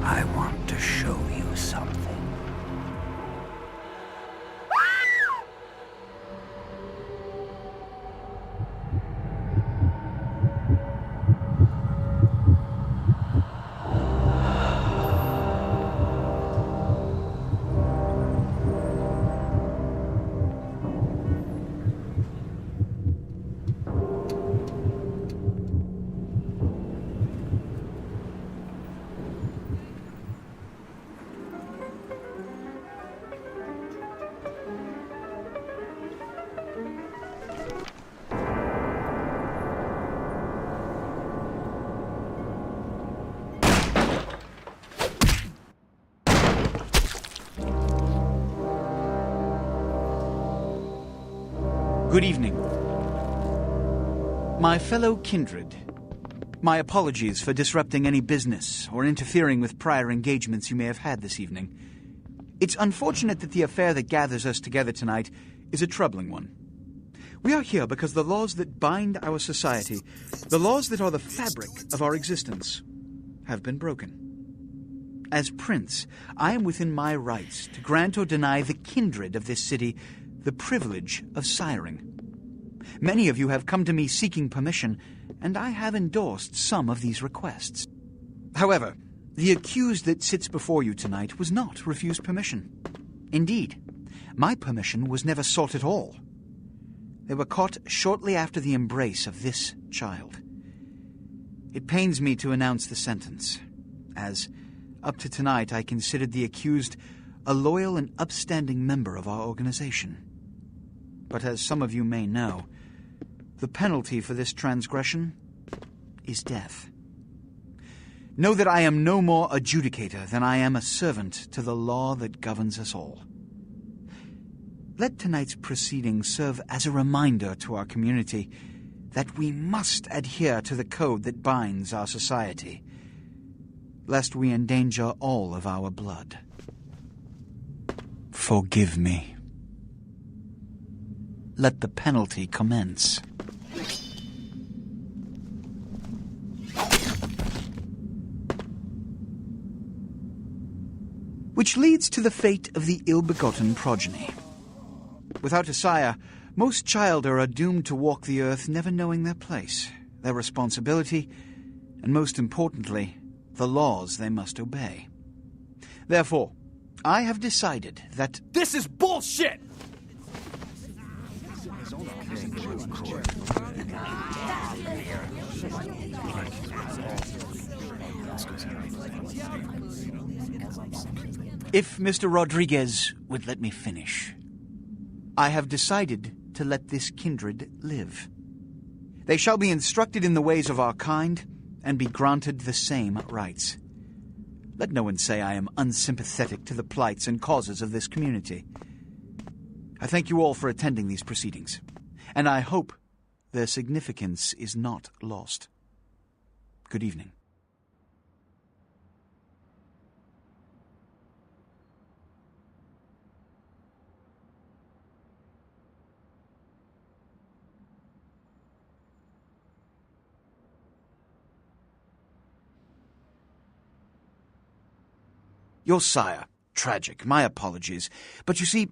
I want to show you something. Good evening. My fellow kindred, my apologies for disrupting any business or interfering with prior engagements you may have had this evening. It's unfortunate that the affair that gathers us together tonight is a troubling one. We are here because the laws that bind our society, the laws that are the fabric of our existence, have been broken. As prince, I am within my rights to grant or deny the kindred of this city the privilege of siring. Many of you have come to me seeking permission, and I have endorsed some of these requests. However, the accused that sits before you tonight was not refused permission. Indeed, my permission was never sought at all. They were caught shortly after the embrace of this child. It pains me to announce the sentence, as up to tonight I considered the accused a loyal and upstanding member of our organization. But as some of you may know, the penalty for this transgression is death. Know that I am no more adjudicator than I am a servant to the law that governs us all. Let tonight's proceedings serve as a reminder to our community that we must adhere to the code that binds our society, lest we endanger all of our blood. Forgive me. Let the penalty commence. Which leads to the fate of the ill-begotten progeny. Without a sire, most childer are doomed to walk the earth never knowing their place, their responsibility, and most importantly, the laws they must obey. Therefore, I have decided that... This is bullshit! If Mr. Rodriguez would let me finish. I have decided to let this kindred live. They shall be instructed in the ways of our kind and be granted the same rights. Let no one say I am unsympathetic to the plights and causes of this community. I thank you all for attending these proceedings, and I hope their significance is not lost. Good evening. Your sire. Tragic. My apologies. But you see,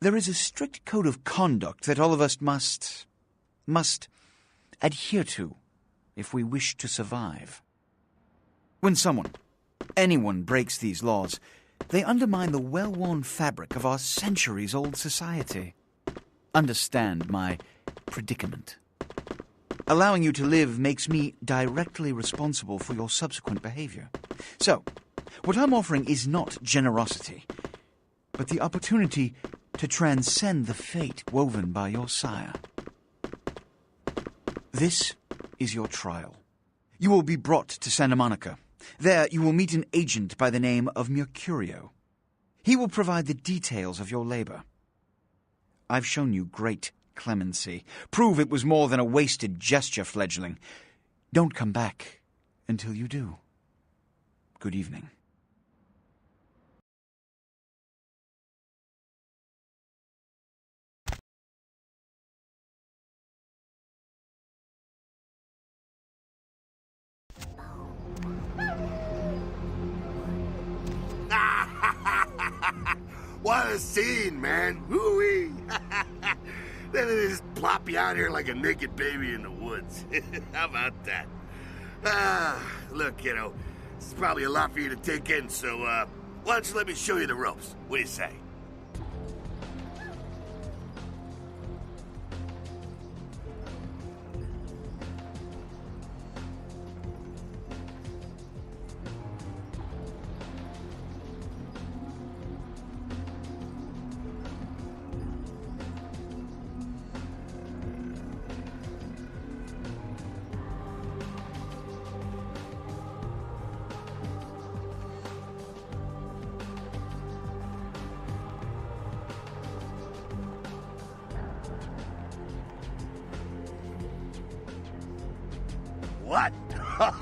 there is a strict code of conduct that all of us must adhere to if we wish to survive. When anyone breaks these laws, they undermine the well-worn fabric of our centuries-old society. Understand my predicament. Allowing you to live makes me directly responsible for your subsequent behavior. So, what I'm offering is not generosity, but the opportunity to transcend the fate woven by your sire. This is your trial. You will be brought to Santa Monica. There you will meet an agent by the name of Mercurio. He will provide the details of your labor. I've shown you great clemency. Prove it was more than a wasted gesture, fledgling. Don't come back until you do. Good evening. What a scene, man. Woo-wee. Then they just plop you out here like a naked baby in the woods. How about that? Look, kiddo, this is probably a lot for you to take in, so, why don't you let me show you the ropes? What do you say? What?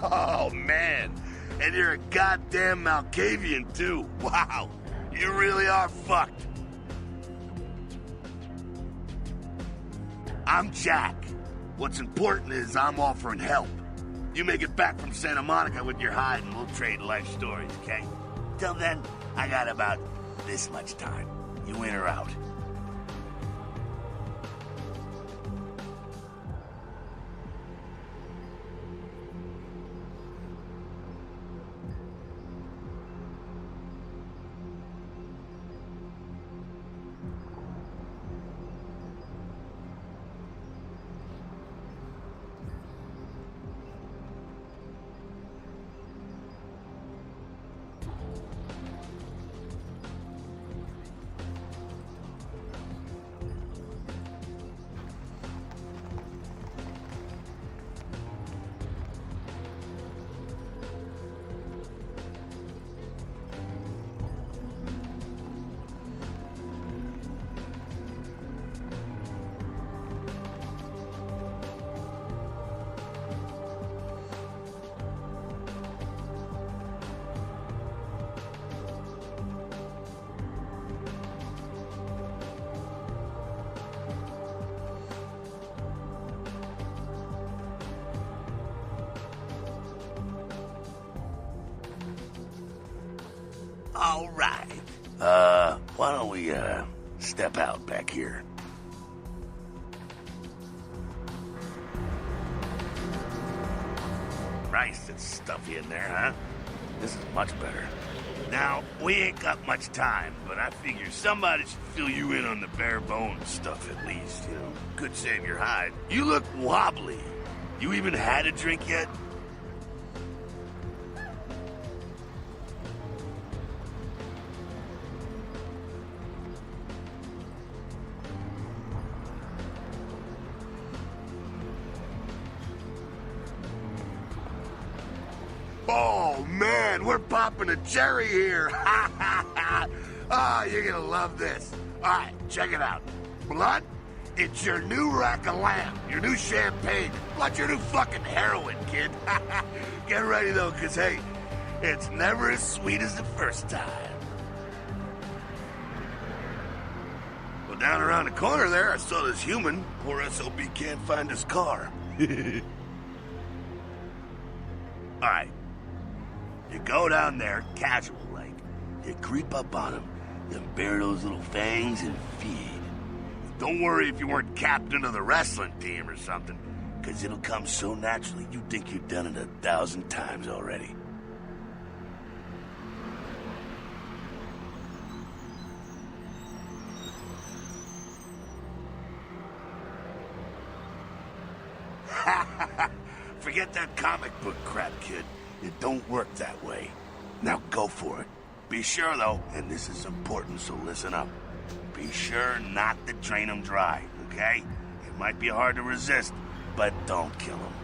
Oh, man. And you're a goddamn Malkavian, too. Wow. You really are fucked. I'm Jack. What's important is I'm offering help. You make it back from Santa Monica with your hide and we'll trade life stories, okay? Till then, I got about this much time. You in or out? All right. Why don't we, step out back here? Christ, it's stuffy in there, huh? This is much better. Now, we ain't got much time, but I figure somebody should fill you in on the bare bones stuff at least, you know. Could save your hide. You look wobbly. You even had a drink yet? Oh, man, we're popping a cherry here. Ah, you're gonna love this. All right, check it out. Blood, it's your new rack of lamb, your new champagne, like your new fucking heroin, kid. Get ready, though, because, hey, it's never as sweet as the first time. Well, down around the corner there, I saw this human. Poor SOB can't find his car. All right. You go down there, casual like. You creep up on him. You bare those little fangs and feed. Don't worry if you weren't captain of the wrestling team or something, because it'll come so naturally you think you've done it 1,000 times already. Forget that comic book crap, kid. It don't work that way. Now go for it. Be sure, though, and this is important, so listen up. Be sure not to drain them dry, okay? It might be hard to resist, but don't kill them.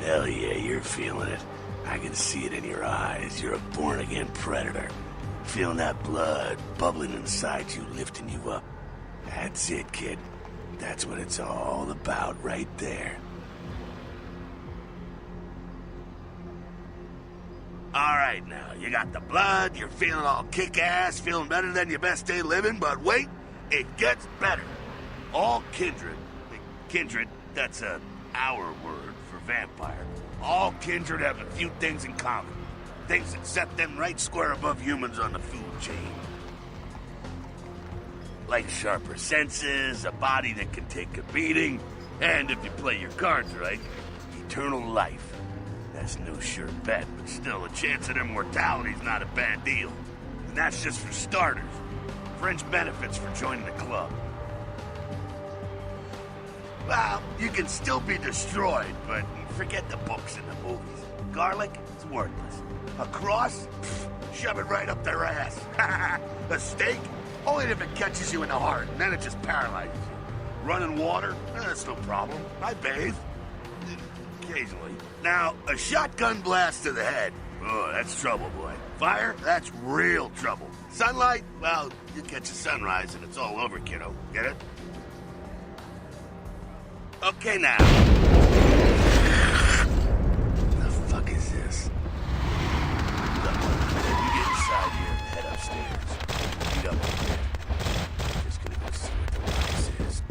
Hell yeah, you're feeling it. I I can see it in your eyes. You're a born-again predator. Feeling that blood bubbling inside you, lifting you up. That's it, kid. That's what it's all about right there. Alright now, you got the blood, you're feeling all kick-ass, feeling better than your best day living, but wait, it gets better. All kindred, that's our word for vampire. All kindred have a few things in common. Things that set them right square above humans on the food chain. Like sharper senses, a body that can take a beating, and if you play your cards right, eternal life. That's no sure bet, but still, a chance at immortality's not a bad deal. And that's just for starters. Fringe benefits for joining the club. Well, you can still be destroyed, but forget the books and the movies. Garlic, it's worthless. A cross? Pfft, shove it right up their ass. A stake? Only if it catches you in the heart, and then it just paralyzes you. Running water? That's no problem. I bathe. Occasionally. Now, a shotgun blast to the head. Oh, that's trouble, boy. Fire? That's real trouble. Sunlight? Well, you catch a sunrise and it's all over, kiddo. Get it? Okay, now. The fuck is this? Look, you get inside here and head upstairs. Meet up there. Just gonna go see what the place is.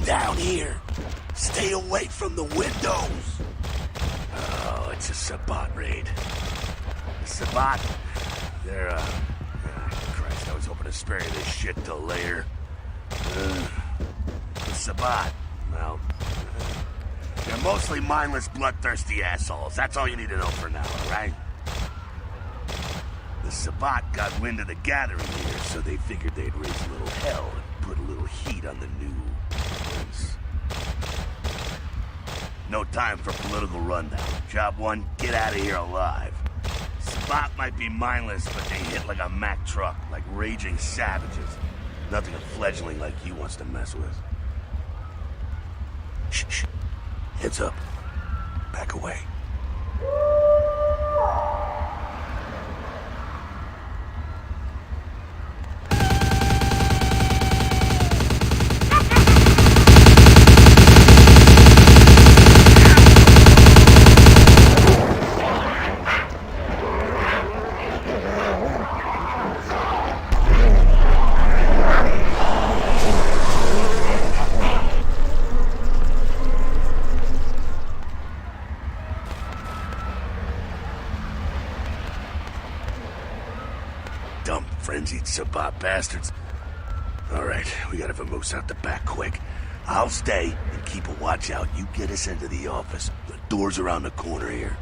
Down here. Stay away from the windows. Oh, it's a Sabbat raid. The Sabbat, they're, Christ, I was hoping to spare you this shit till later. The Sabbat, well, they're mostly mindless, bloodthirsty assholes. That's all you need to know for now, alright? The Sabbat got wind of the gathering here, so they figured they'd raise a little hell and put a little heat on the new ones. No time for political rundown. Job one, get out of here alive. Sabbat might be mindless, but they hit like a Mack truck, like raging savages. Nothing a fledgling like you wants to mess with. Shh. Heads up. Back away. Dumb, frenzied Sabbat bastards. Alright, we gotta vamoose out the back quick. I'll stay and keep a watch out. You get us into the office. The door's around the corner here.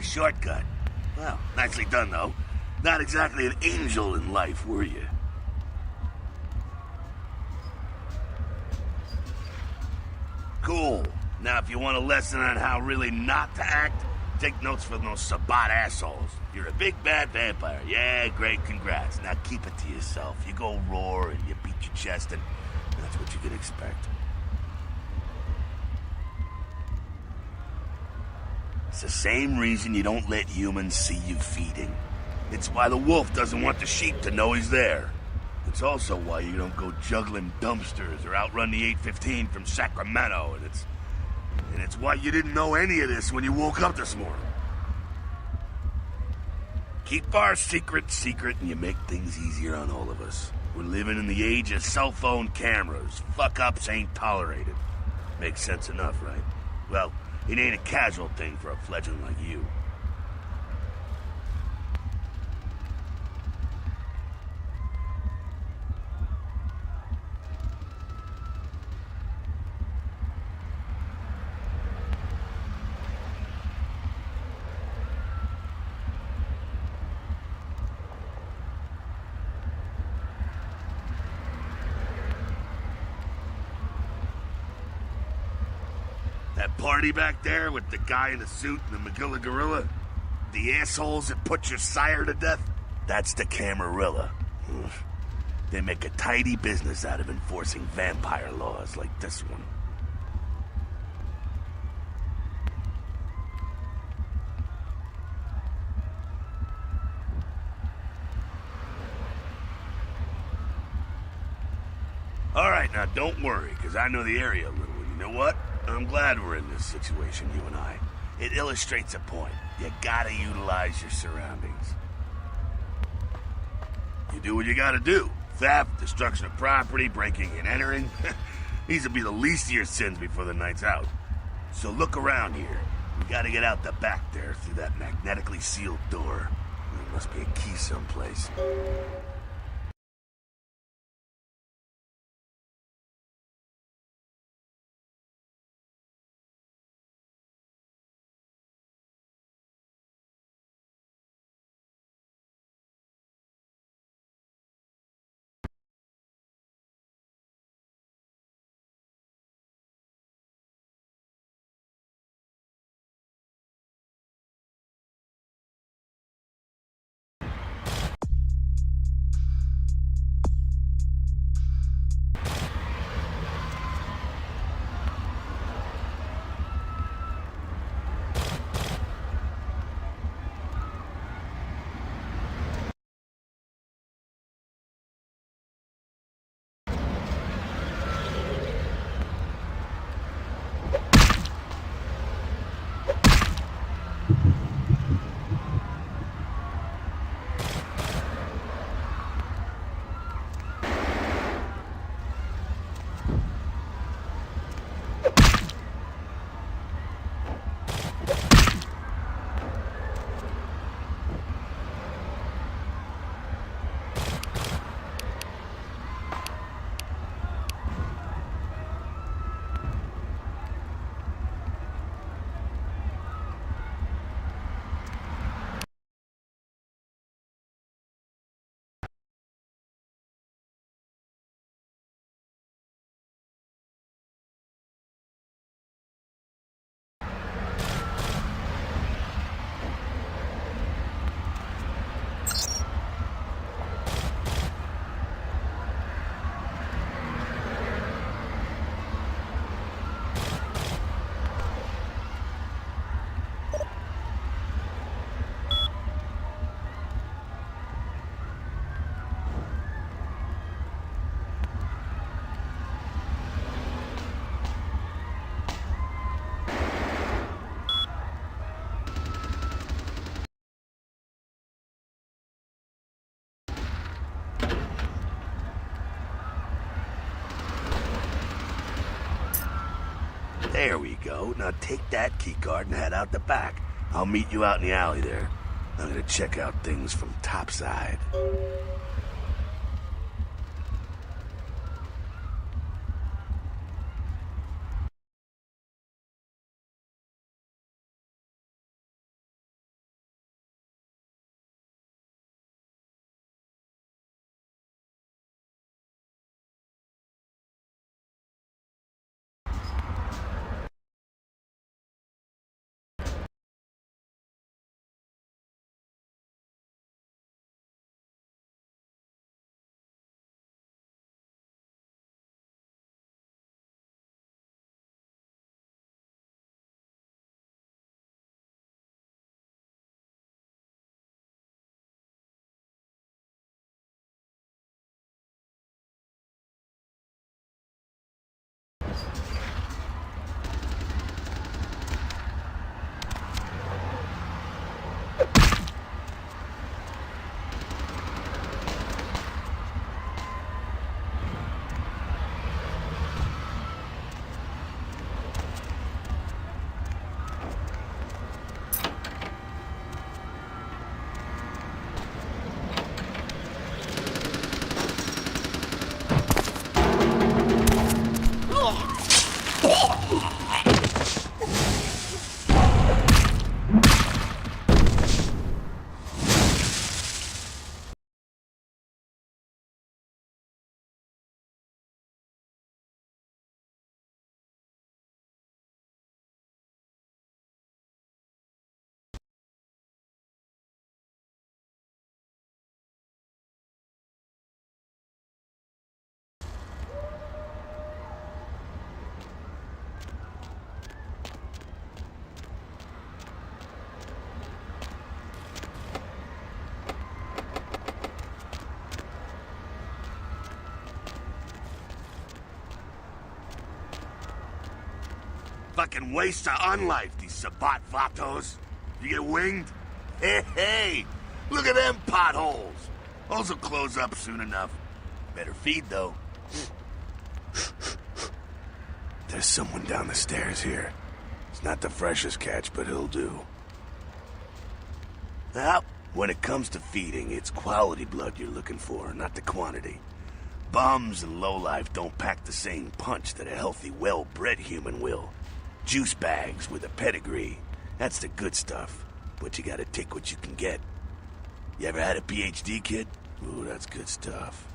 Shortcut. Well, nicely done, though. Not exactly an angel in life, were you? Cool. Now, if you want a lesson on how really not to act, take notes from those Sabat assholes. You're a big bad vampire. Yeah, great, congrats. Now keep it to yourself. You go roar and you beat your chest, and that's what you can expect. It's the same reason you don't let humans see you feeding. It's why the wolf doesn't want the sheep to know he's there. It's also why you don't go juggling dumpsters or outrun the 815 from Sacramento, and it's why you didn't know any of this when you woke up this morning. Keep our secret secret and you make things easier on all of us. We're living in the age of cell phone cameras. Fuck-ups ain't tolerated. Makes sense enough, right? Well, it ain't a casual thing for a fledgling like you. That party back there with the guy in the suit and the Magilla gorilla? The assholes that put your sire to death? That's the Camarilla. They make a tidy business out of enforcing vampire laws like this one. All right, now don't worry, because I know the area a little. And you know what? I'm glad we're in this situation, you and I. It illustrates a point. You gotta utilize your surroundings. You do what you gotta do. Theft, destruction of property, breaking and entering. These will be the least of your sins before the night's out. So look around here. We gotta get out the back there through that magnetically sealed door. There must be a key someplace. There we go. Now take that keycard and head out the back. I'll meet you out in the alley there. I'm gonna check out things from topside. Fucking waste of unlife, these Sabat Vatos. You get winged? Hey, look at them potholes. Those will close up soon enough. Better feed, though. There's someone down the stairs here. It's not the freshest catch, but he'll do. Well, when it comes to feeding, it's quality blood you're looking for, not the quantity. Bums and lowlife don't pack the same punch that a healthy, well-bred human will. Juice bags with a pedigree. That's the good stuff. But you gotta take what you can get. You ever had a PhD, kid? Ooh, that's good stuff.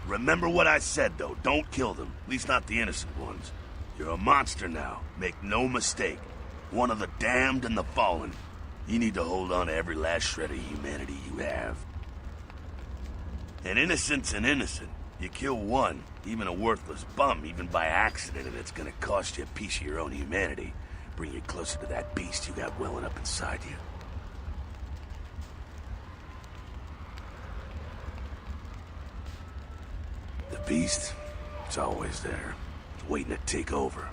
Remember what I said, though. Don't kill them. At least not the innocent ones. You're a monster now. Make no mistake. One of the damned and the fallen. You need to hold on to every last shred of humanity you have. An innocent's an innocent. You kill one, even a worthless bum, even by accident, and it's gonna cost you a piece of your own humanity. Bring you closer to that beast you got welling up inside you. The beast, it's always there, waiting to take over.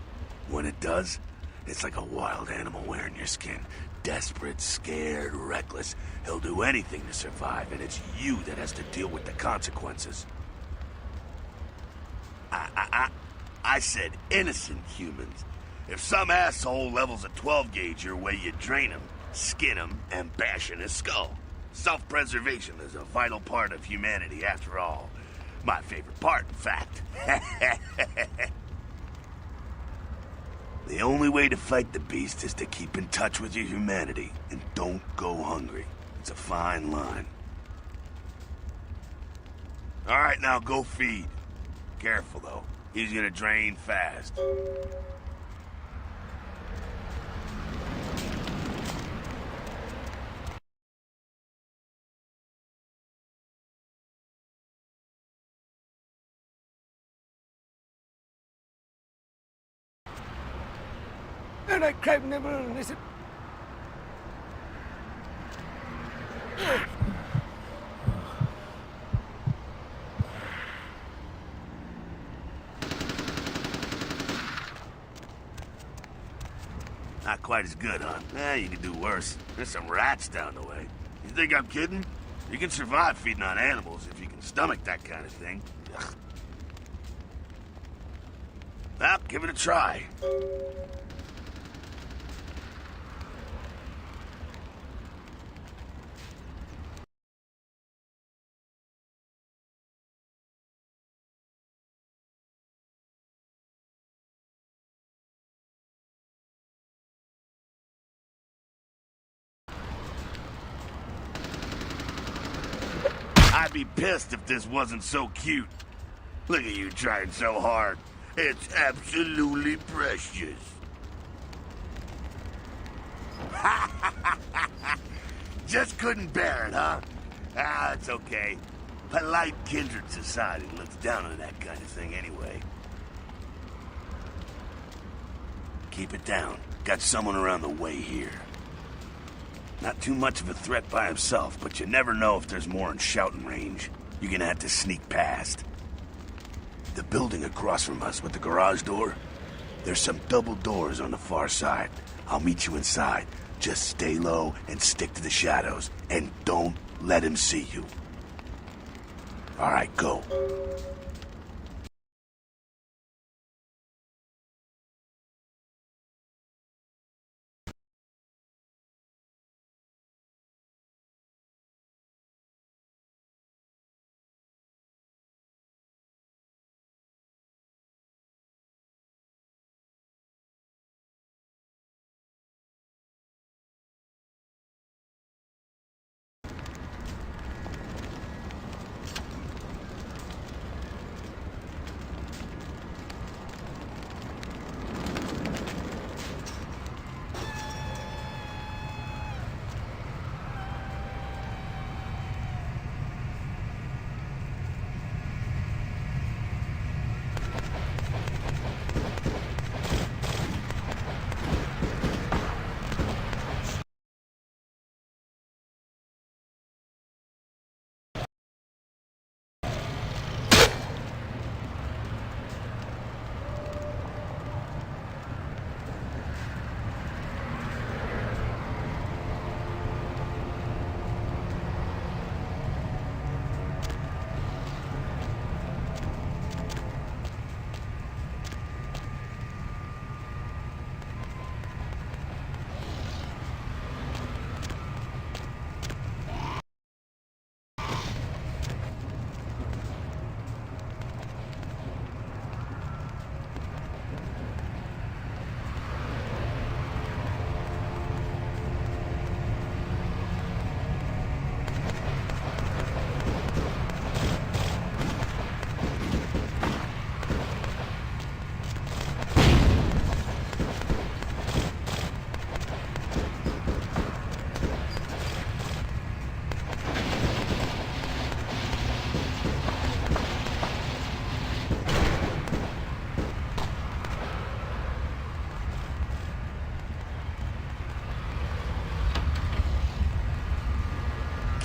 When it does, it's like a wild animal wearing your skin. Desperate, scared, reckless. He'll do anything to survive, and it's you that has to deal with the consequences. I said innocent humans. If some asshole levels a 12 gauge your way, you drain him, skin him, and bash in his skull. Self-preservation is a vital part of humanity, after all. My favorite part, in fact. The only way to fight the beast is to keep in touch with your humanity, and don't go hungry. It's a fine line. All right, now go feed. Careful, though. He's gonna drain fast. And I crave never listen. Not quite as good, huh? You can do worse. There's some rats down the way. You think I'm kidding? You can survive feeding on animals if you can stomach that kind of thing. Ugh. Well, give it a try. I'd be pissed if this wasn't so cute. Look at you trying so hard. It's absolutely precious. Just couldn't bear it, huh? It's okay. Polite kindred society looks down on that kind of thing anyway. Keep it down. Got someone around the way here. Not too much of a threat by himself, but you never know if there's more in shouting range. You're gonna have to sneak past. The building across from us with the garage door, there's some double doors on the far side. I'll meet you inside. Just stay low and stick to the shadows, and don't let him see you. All right, go.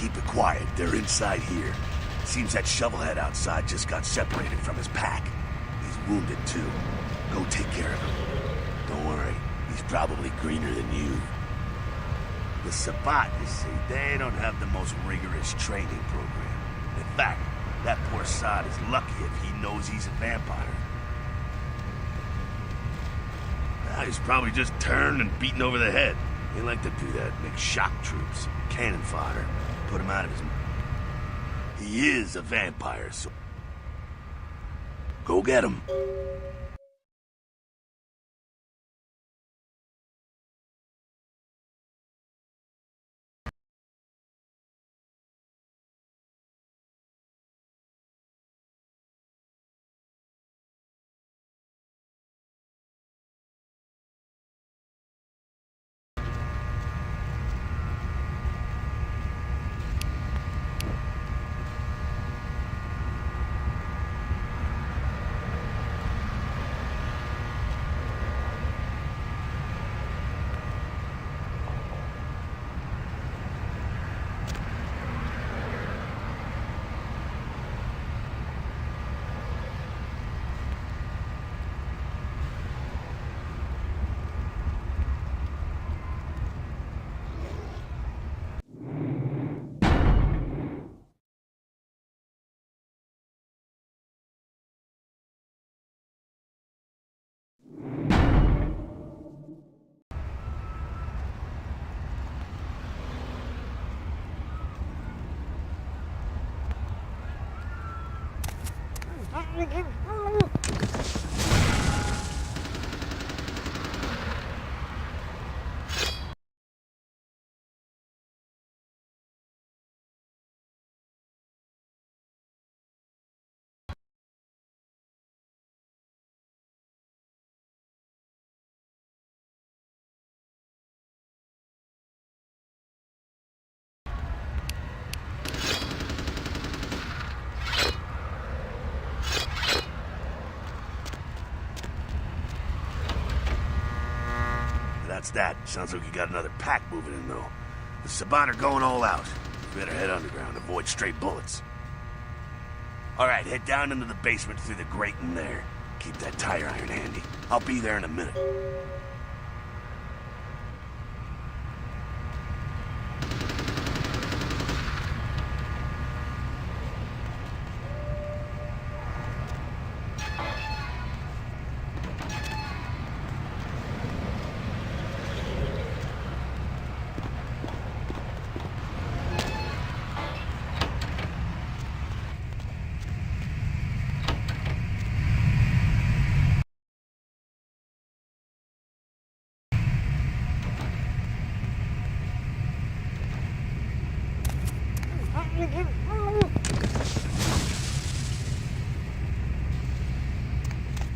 Keep it quiet. They're inside here. Seems that shovelhead outside just got separated from his pack. He's wounded, too. Go take care of him. Don't worry. He's probably greener than you. The Sabbat, you see, they don't have the most rigorous training program. In fact, that poor sod is lucky if he knows he's a vampire. He's probably just turned and beaten over the head. They like to do that, make shock troops, cannon fodder, put him out of his... He is a vampire, so... Go get him. That's that. Sounds like you got another pack moving in, though. The Sabbat are going all out. You better head underground, avoid stray bullets. All right, head down into the basement through the grate in there. Keep that tire iron handy. I'll be there in a minute.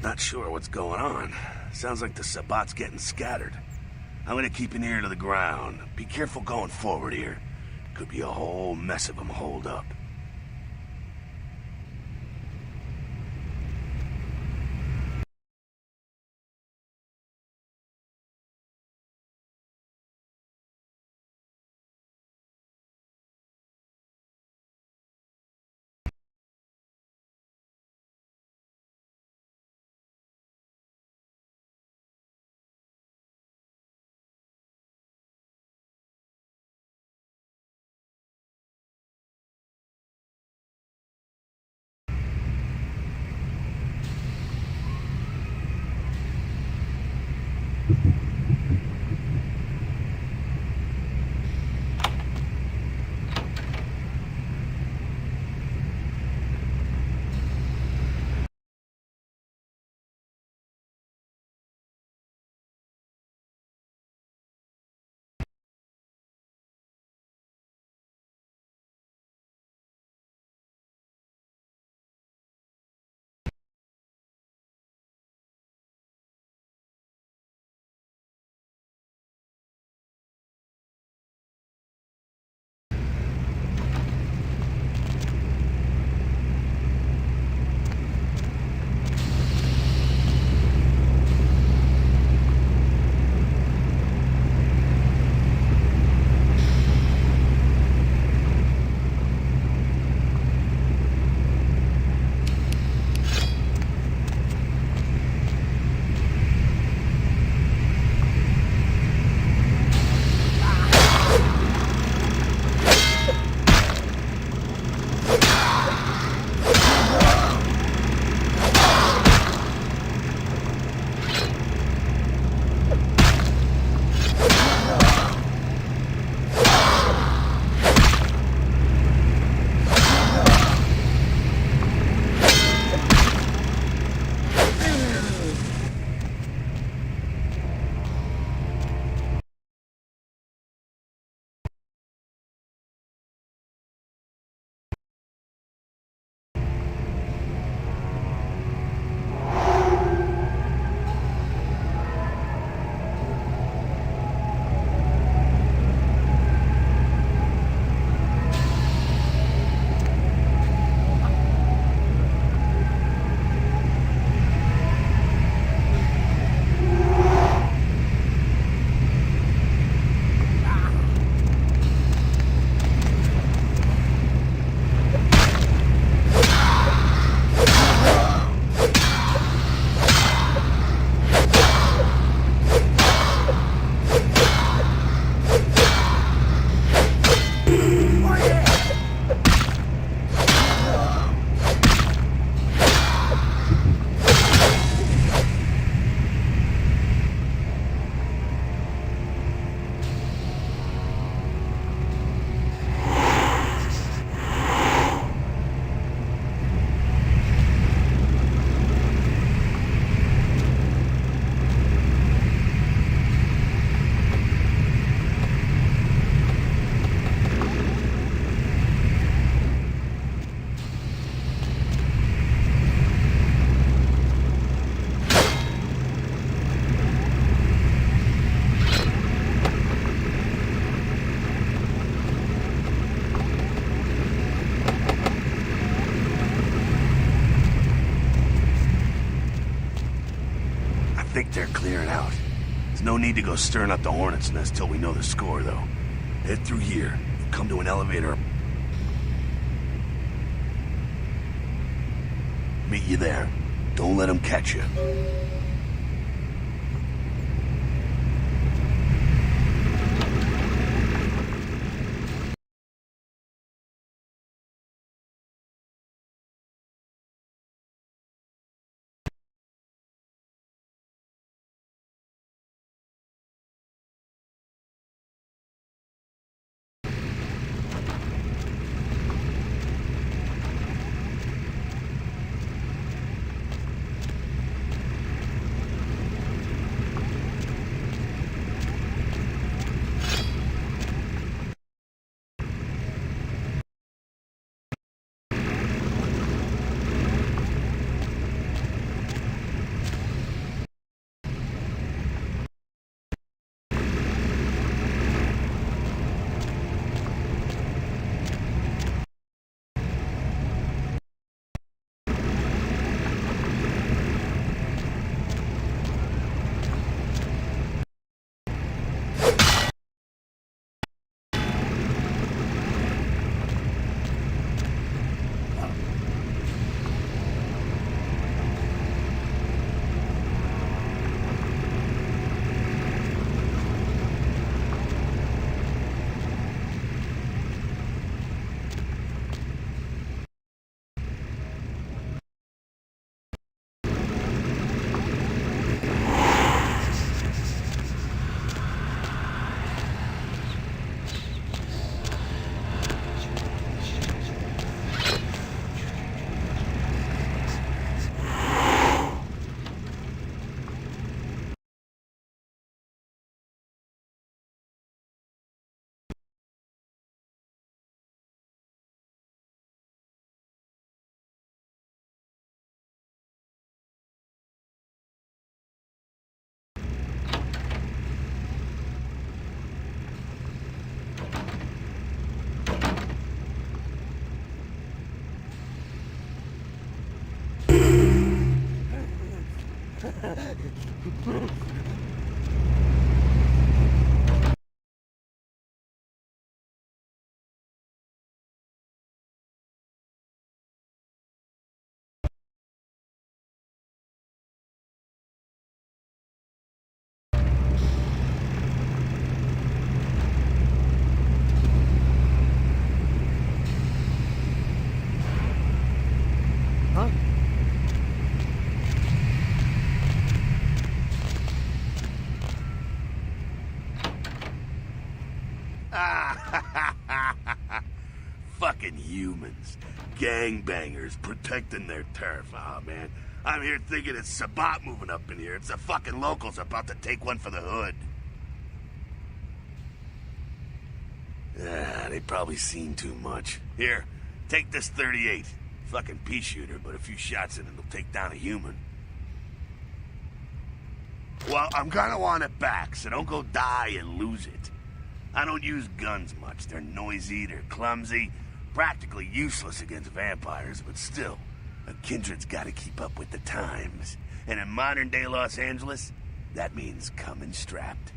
Not sure what's going on. Sounds like the Sabbat's getting scattered. I'm gonna keep an ear to the ground. Be careful going forward here. Could be a whole mess of them holed up. There's no need to go stirring up the hornet's nest till we know the score, though. Head through here. Come to an elevator. Meet you there. Don't let them catch you. Fucking humans. Gangbangers protecting their turf. Oh, man. I'm here thinking it's Sabat moving up in here. It's the fucking locals about to take one for the hood. They probably seen too much. Here, take this 38. Fucking pea shooter, but a few shots in it will take down a human. Well, I'm gonna want it back, so don't go die and lose it. I don't use guns much. They're noisy, they're clumsy, practically useless against vampires, but still, a kindred's gotta keep up with the times. And in modern-day Los Angeles, that means coming strapped.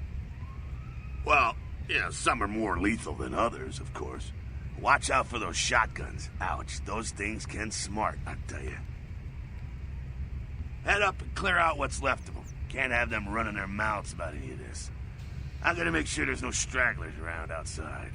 Well, yeah, some are more lethal than others, of course. Watch out for those shotguns. Ouch, those things can smart, I tell you. Head up and clear out what's left of them. Can't have them running their mouths about any of this. I'm gonna make sure there's no stragglers around outside.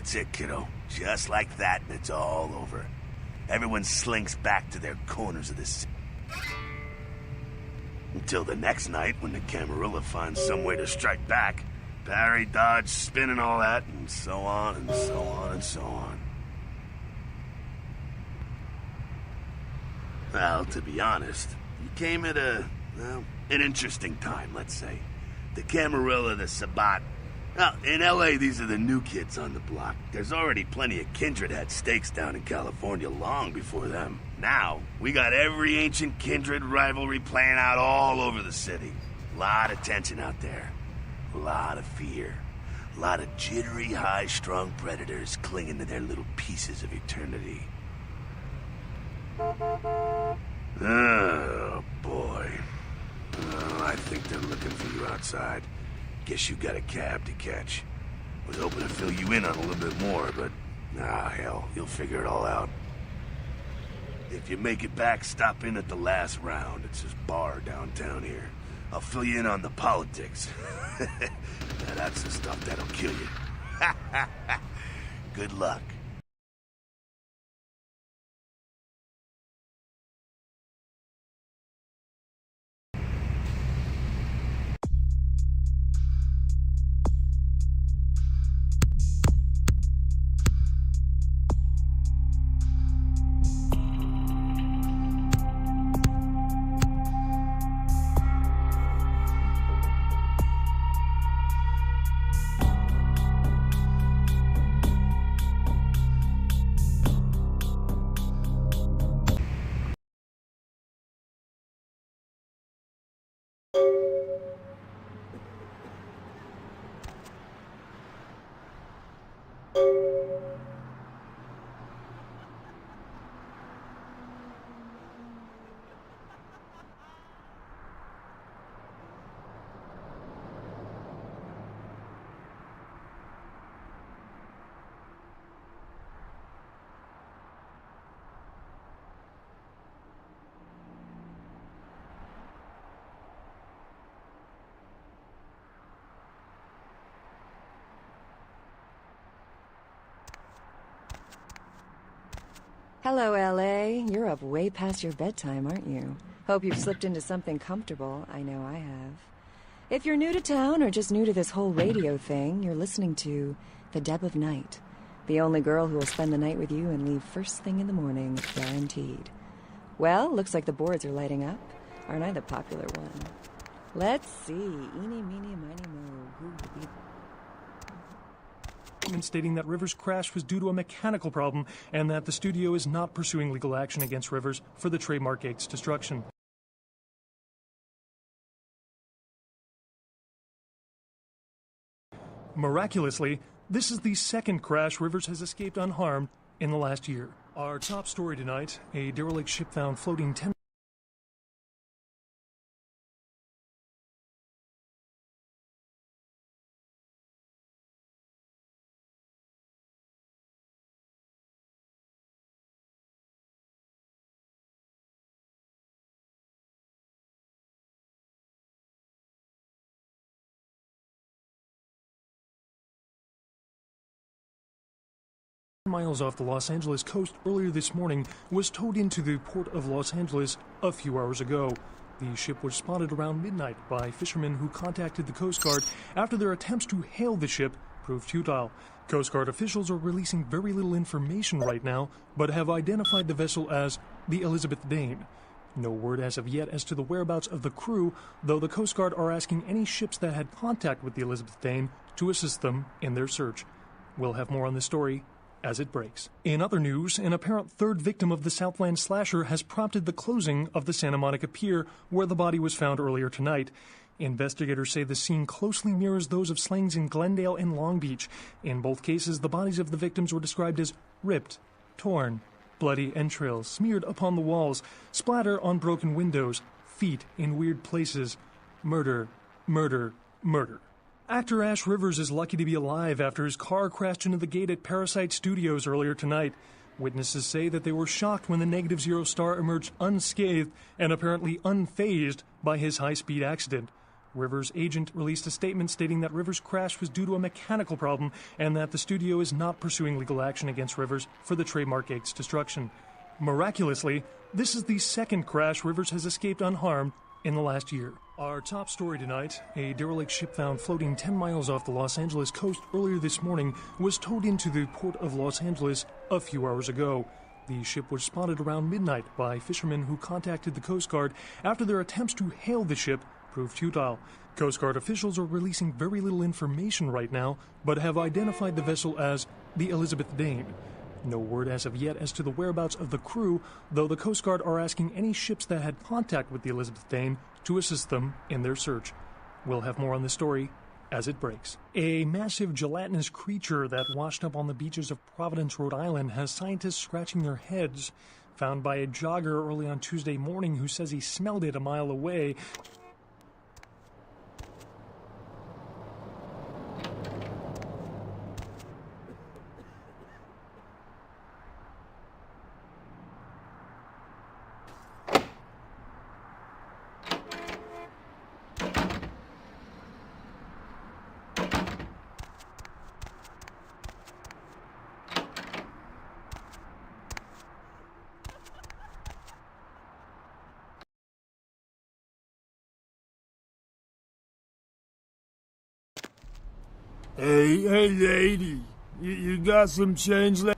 That's it, kiddo. Just like that, and it's all over. Everyone slinks back to their corners of this... Until the next night, when the Camarilla finds some way to strike back. Parry, dodge, spin, and all that, and so on, and so on, and so on. Well, to be honest, you came at an interesting time, let's say. The Camarilla, the Sabbat. Well, in L.A., these are the new kids on the block. There's already plenty of kindred had stakes down in California long before them. Now, we got every ancient kindred rivalry playing out all over the city. A lot of tension out there. A lot of fear. A lot of jittery, high-strung predators clinging to their little pieces of eternity. Oh, boy. Oh, I think they're looking for you outside. Guess you got a cab to catch. Was hoping to fill you in on a little bit more, but... hell, you'll figure it all out. If you make it back, stop in at the last round. It's this bar downtown here. I'll fill you in on the politics. Now, that's the stuff that'll kill you. Good luck. Hello, L.A. You're up way past your bedtime, aren't you? Hope you've slipped into something comfortable. I know I have. If you're new to town or just new to this whole radio thing, you're listening to The Deb of Night, the only girl who will spend the night with you and leave first thing in the morning, guaranteed. Well, looks like the boards are lighting up. Aren't I the popular one? Let's see. Eeny, meeny, miny, moe. Who would be... Stating that Rivers' crash was due to a mechanical problem and that the studio is not pursuing legal action against Rivers for the trademark gate's destruction. Miraculously, this is the second crash Rivers has escaped unharmed in the last year. Our top story tonight, a derelict ship found floating 10 miles off the Los Angeles coast earlier this morning was towed into the port of Los Angeles a few hours ago. The ship was spotted around midnight by fishermen who contacted the Coast Guard after their attempts to hail the ship proved futile. Coast Guard officials are releasing very little information right now, but have identified the vessel as the Elizabeth Dane. No word as of yet as to the whereabouts of the crew, though the Coast Guard are asking any ships that had contact with the Elizabeth Dane to assist them in their search. We'll have more on this story as it breaks. In other news, an apparent third victim of the Southland slasher has prompted the closing of the Santa Monica Pier, where the body was found earlier tonight. Investigators say the scene closely mirrors those of slayings in Glendale and Long Beach. In both cases, the bodies of the victims were described as ripped, torn, bloody entrails smeared upon the walls, splatter on broken windows, feet in weird places. Murder, murder, murder. Actor Ash Rivers is lucky to be alive after his car crashed into the gate at Parasite Studios earlier tonight. Witnesses say that they were shocked when the Negative Zero star emerged unscathed and apparently unfazed by his high-speed accident. Rivers' agent released a statement stating that Rivers' crash was due to a mechanical problem and that the studio is not pursuing legal action against Rivers for the trademark gate's destruction. Miraculously, this is the second crash Rivers has escaped unharmed in the last year. Our top story tonight, a derelict ship found floating 10 miles off the Los Angeles coast earlier this morning was towed into the port of Los Angeles a few hours ago. The ship was spotted around midnight by fishermen who contacted the Coast Guard after their attempts to hail the ship proved futile. Coast Guard officials are releasing very little information right now, but have identified the vessel as the Elizabeth Dane. No word as of yet as to the whereabouts of the crew, though the Coast Guard are asking any ships that had contact with the Elizabeth Dane to assist them in their search. We'll have more on this story as it breaks. A massive gelatinous creature that washed up on the beaches of Providence, Rhode Island, has scientists scratching their heads. Found by a jogger early on Tuesday morning who says he smelled it a mile away. Hey, lady, you got some change left?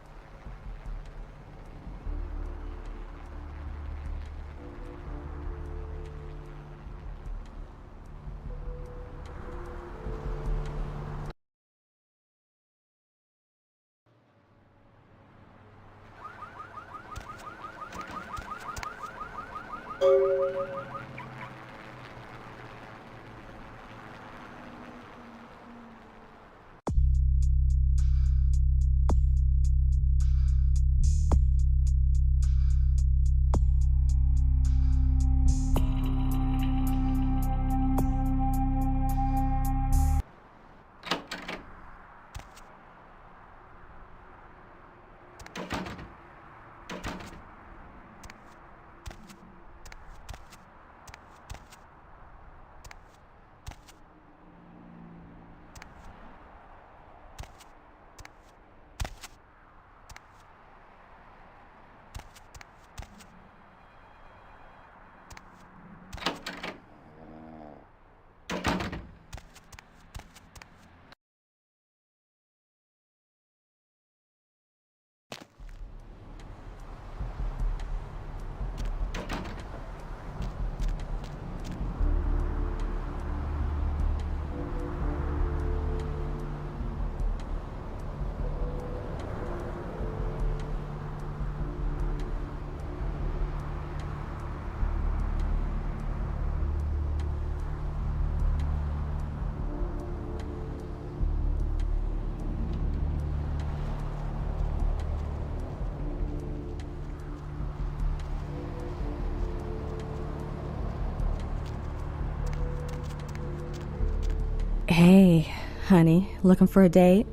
Hey, honey, looking for a date?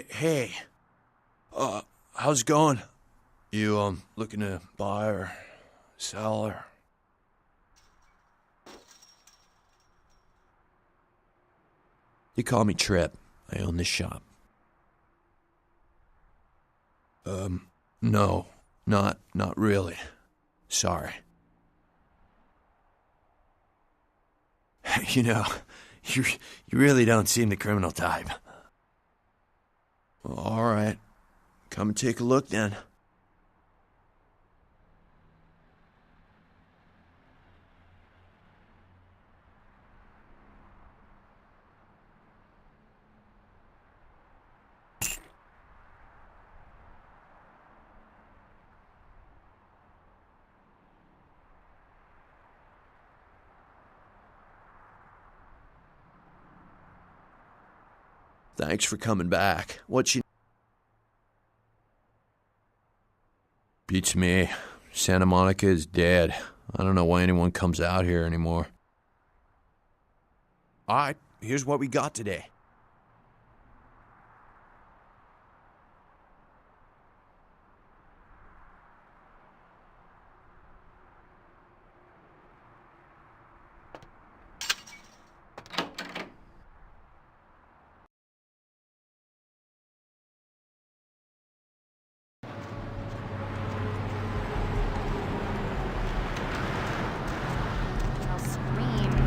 Hey. How's it going? You, looking to buy or sell or... You call me Trip. I own this shop. No, not really. Sorry. You know, you really don't seem the criminal type. Well, all right. Come and take a look then. Thanks for coming back. What you... Beats me. Santa Monica is dead. I don't know why anyone comes out here anymore. Alright, here's what we got today. I'll scream.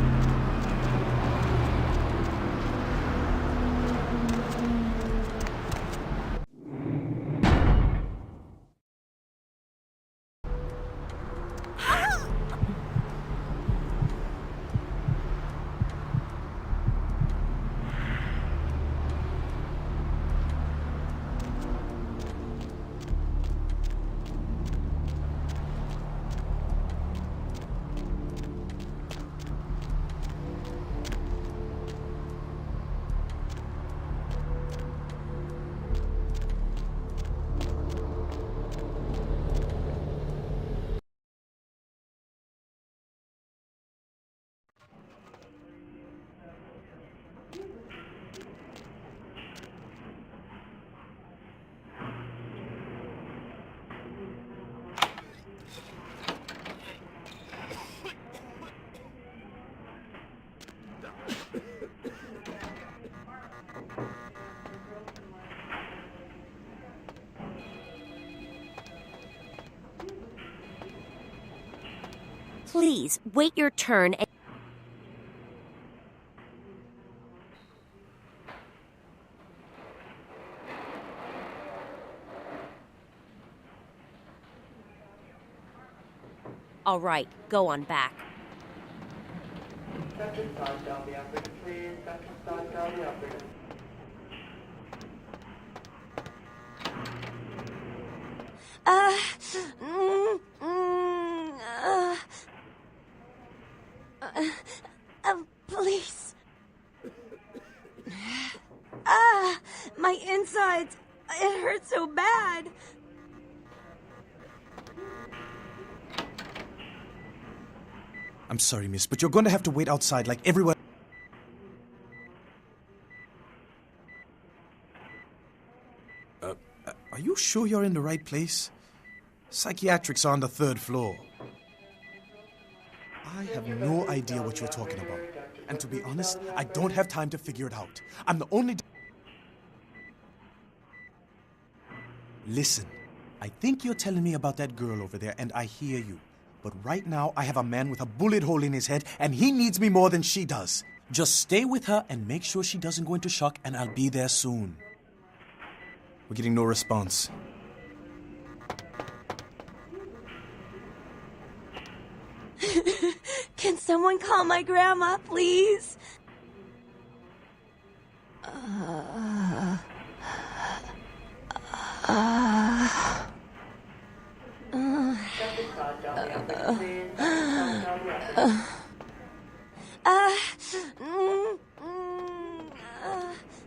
Please, wait your turn and... All right, go on back. Please. My insides. It hurts so bad. I'm sorry, miss, but you're going to have to wait outside like everyone. Are you sure you're in the right place? Psychiatrics are on the 3rd floor. I have no idea what you're talking about. And to be honest, I don't have time to figure it out. I'm the only... Listen, I think you're telling me about that girl over there, and I hear you. But right now, I have a man with a bullet hole in his head, and he needs me more than she does. Just stay with her and make sure she doesn't go into shock, and I'll be there soon. We're getting no response. Can someone call my grandma, please?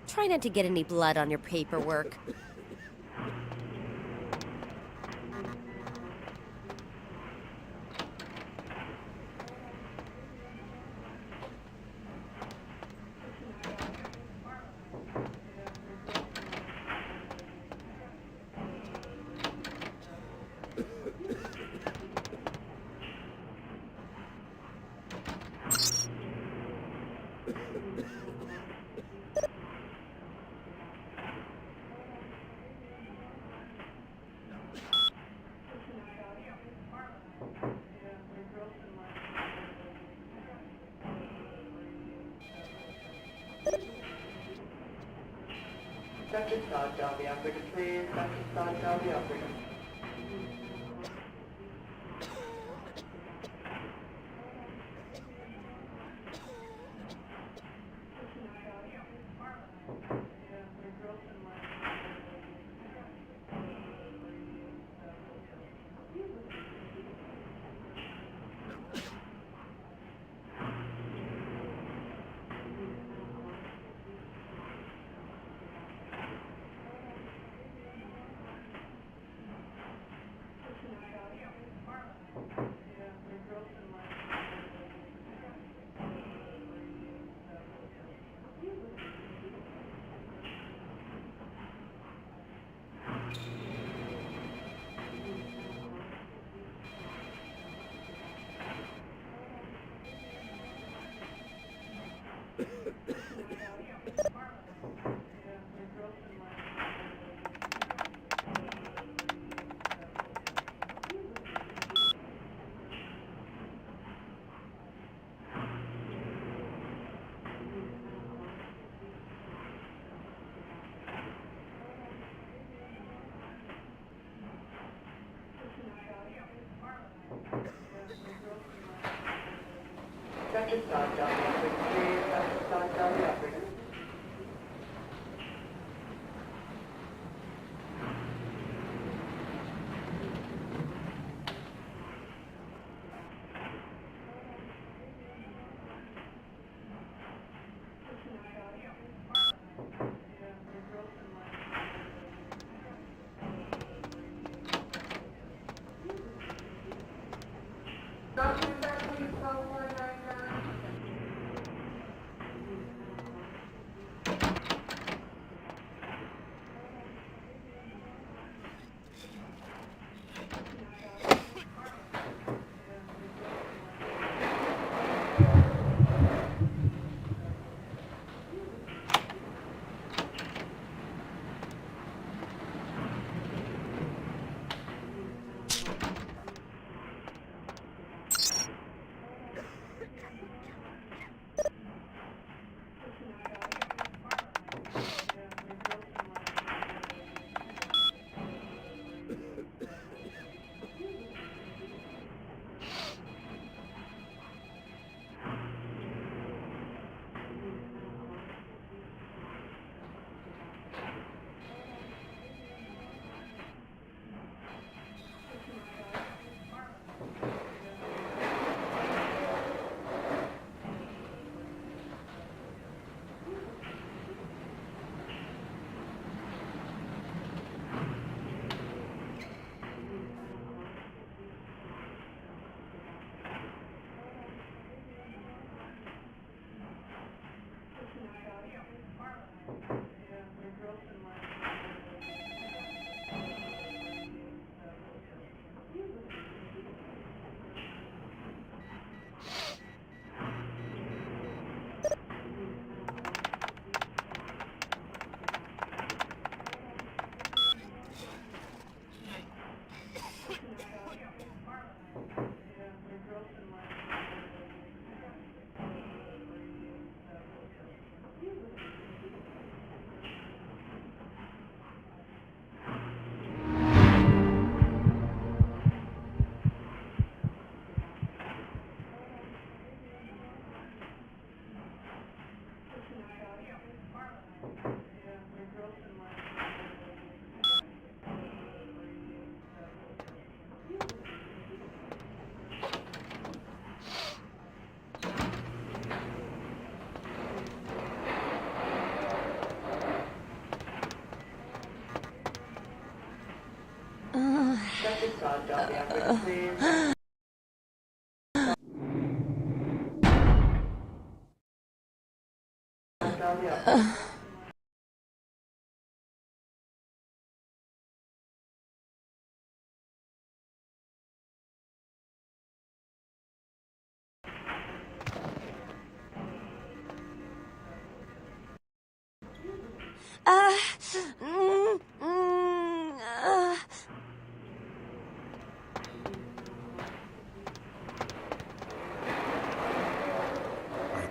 Try not to get any blood on your paperwork.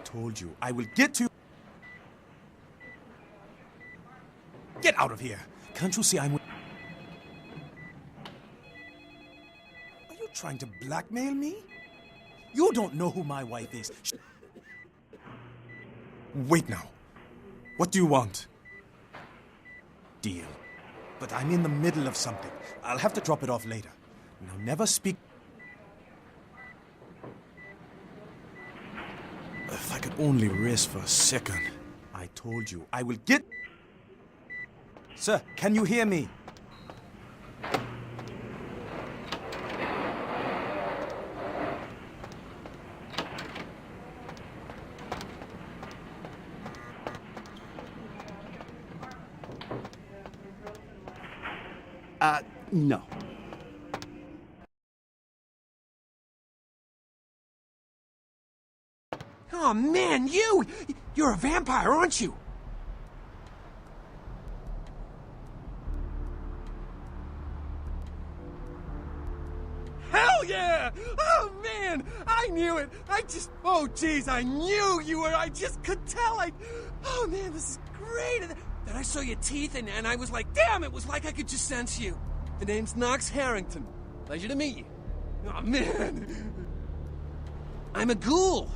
Told you, I will get to... Get out of here! Can't you see I'm... Are you trying to blackmail me? You don't know who my wife is. Wait now. What do you want? Deal. But I'm in the middle of something. I'll have to drop it off later. Now never speak... If I could only rest for a second. I told you, I will get... Sir, can you hear me? No. Oh man, you're a vampire, aren't you? Hell yeah! Oh man, I knew it. Oh geez, I knew you were. I just could tell. Oh man, this is great. And then I saw your teeth and I was like, damn, it was like I could just sense you. The name's Knox Harrington. Pleasure to meet you. Oh, man. I'm a ghoul.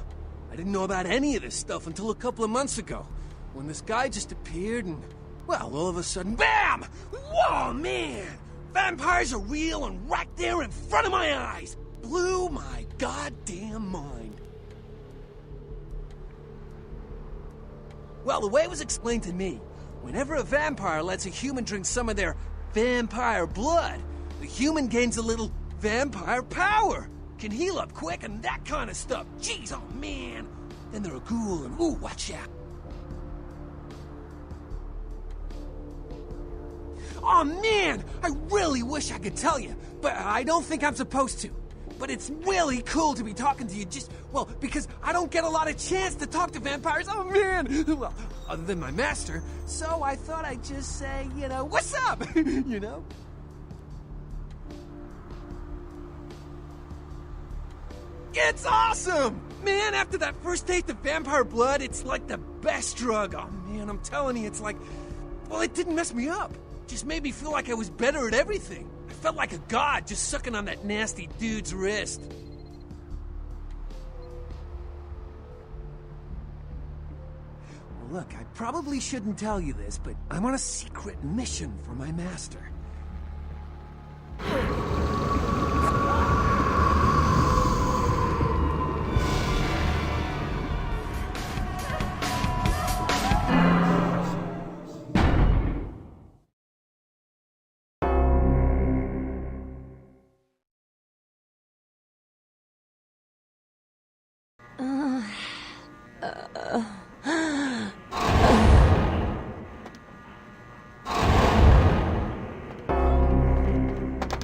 I didn't know about any of this stuff until a couple of months ago, when this guy just appeared and, well, all of a sudden, BAM! Whoa, man! Vampires are real and right there in front of my eyes! Blew my goddamn mind. Well, the way it was explained to me, whenever a vampire lets a human drink some of their vampire blood, the human gains a little vampire power. Can heal up quick and that kind of stuff. Jeez, oh man. Then they're a ghoul and ooh, watch out. Oh man, I really wish I could tell you, but I don't think I'm supposed to. But it's really cool to be talking to you just, well, because I don't get a lot of chance to talk to vampires. Oh man, well, other than my master. So I thought I'd just say, you know, what's up, you know? It's awesome! Man, after that first taste of vampire blood, it's like the best drug. Oh man, I'm telling you, it's like, well, it didn't mess me up. Just made me feel like I was better at everything. I felt like a god just sucking on that nasty dude's wrist. Well, look, I probably shouldn't tell you this, but I'm on a secret mission for my master.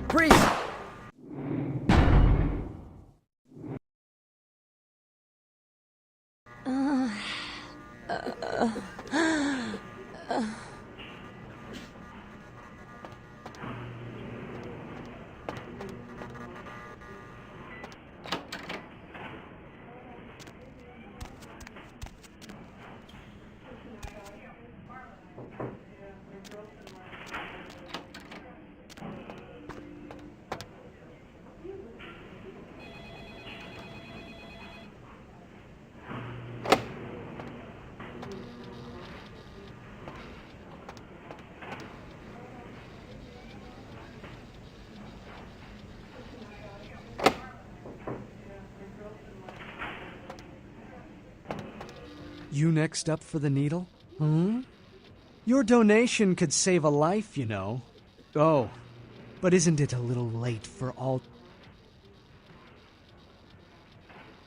Freeze! You next up for the needle? Hmm? Your donation could save a life, you know. Oh, but isn't it a little late for all...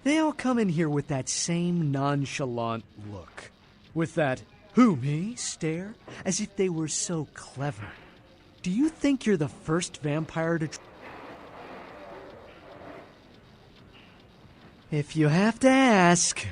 They all come in here with that same nonchalant look. With that, who, me, stare, as if they were so clever. Do you think you're the first vampire to... If you have to ask...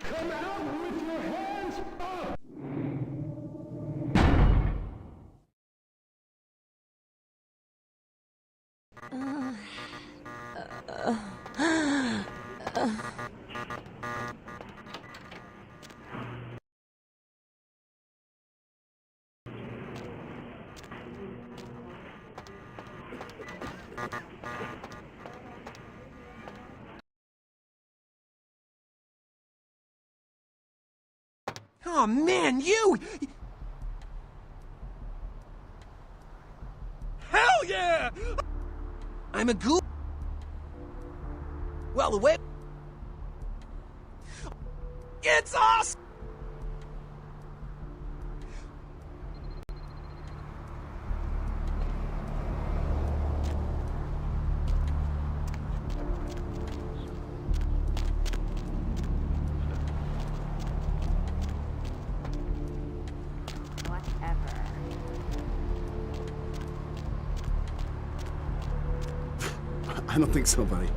Come out with your hands up! Oh man, you! I'm a ghoul. Well, the way... It's awesome! I don't think so, buddy.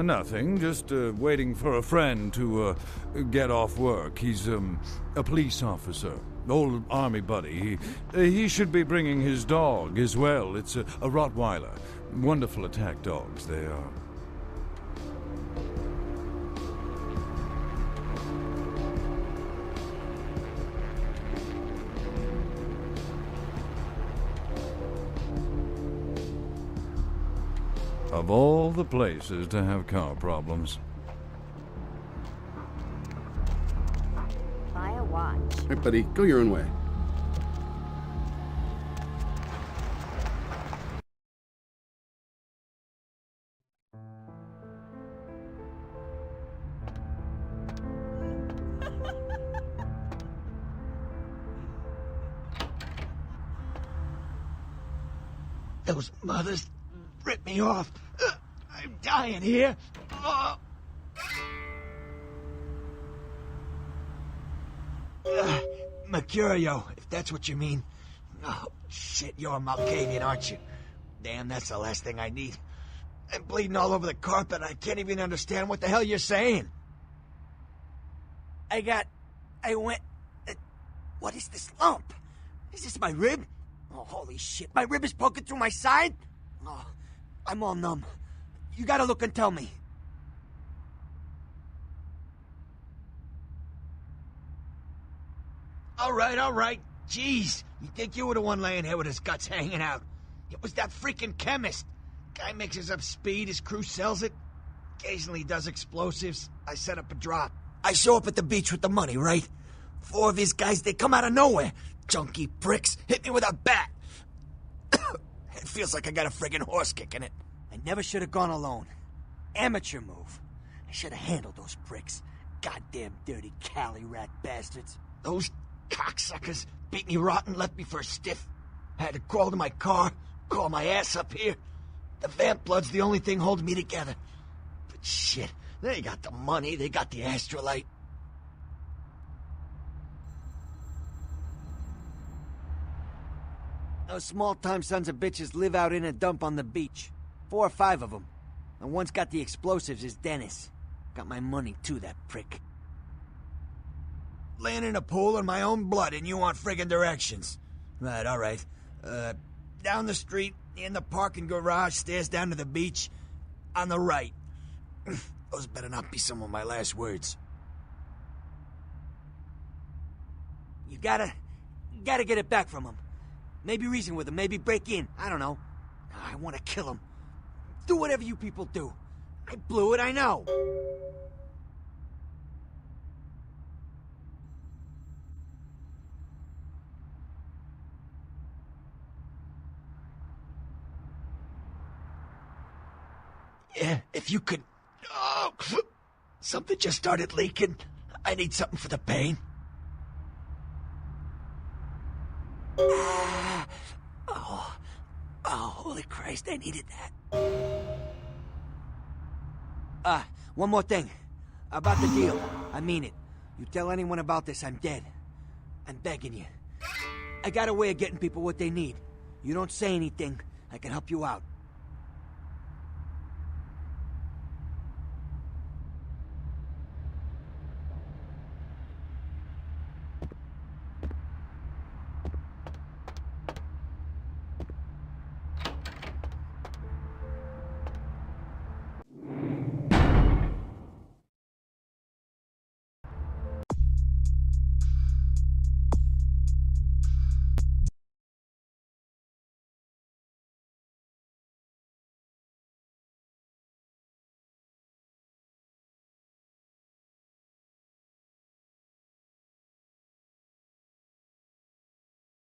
Nothing. Just waiting for a friend to get off work. He's a police officer, old army buddy. He should be bringing his dog as well. It's a Rottweiler. Wonderful attack dogs they are. Of all the places to have car problems. Buy a watch. Hey, buddy, go your own way. Those mothers ripped me off. I'm dying here. Mercurio, if that's what you mean. Oh, shit, you're a Malkavian, aren't you? Damn, that's the last thing I need. I'm bleeding all over the carpet. I can't even understand what the hell you're saying. What is this lump? Is this my rib? Oh, holy shit, my rib is poking through my side? Oh, I'm all numb. You gotta look and tell me. All right. Jeez, you think you were the one laying here with his guts hanging out. It was that freaking chemist. Guy mixes up speed, his crew sells it. Occasionally does explosives. I set up a drop. I show up at the beach with the money, right? 4 of his guys, they come out of nowhere. Junky pricks hit me with a bat. It feels like I got a friggin' horse kick in it. I never should have gone alone. Amateur move. I should have handled those pricks. Goddamn dirty Cali rat bastards. Those cocksuckers beat me rotten, left me for a stiff. I had to crawl to my car, crawl my ass up here. The vamp blood's the only thing holding me together. But shit, they got the money, they got the astrolite. Those small-time sons of bitches live out in a dump on the beach. 4 or 5 of them. And one's got the explosives is Dennis. Got my money too, that prick. Laying in a pool in my own blood and you want friggin' directions. Right, all right. Down the street, in the parking garage, stairs down to the beach. On the right. Those better not be some of my last words. You gotta get it back from him. Maybe reason with him, maybe break in. I don't know. I want to kill him. Do whatever you people do. I blew it, I know. Yeah, if you could... Oh, something just started leaking. I need something for the pain. Holy Christ, I needed that. One more thing. About the deal. I mean it. You tell anyone about this, I'm dead. I'm begging you. I got a way of getting people what they need. You don't say anything, I can help you out.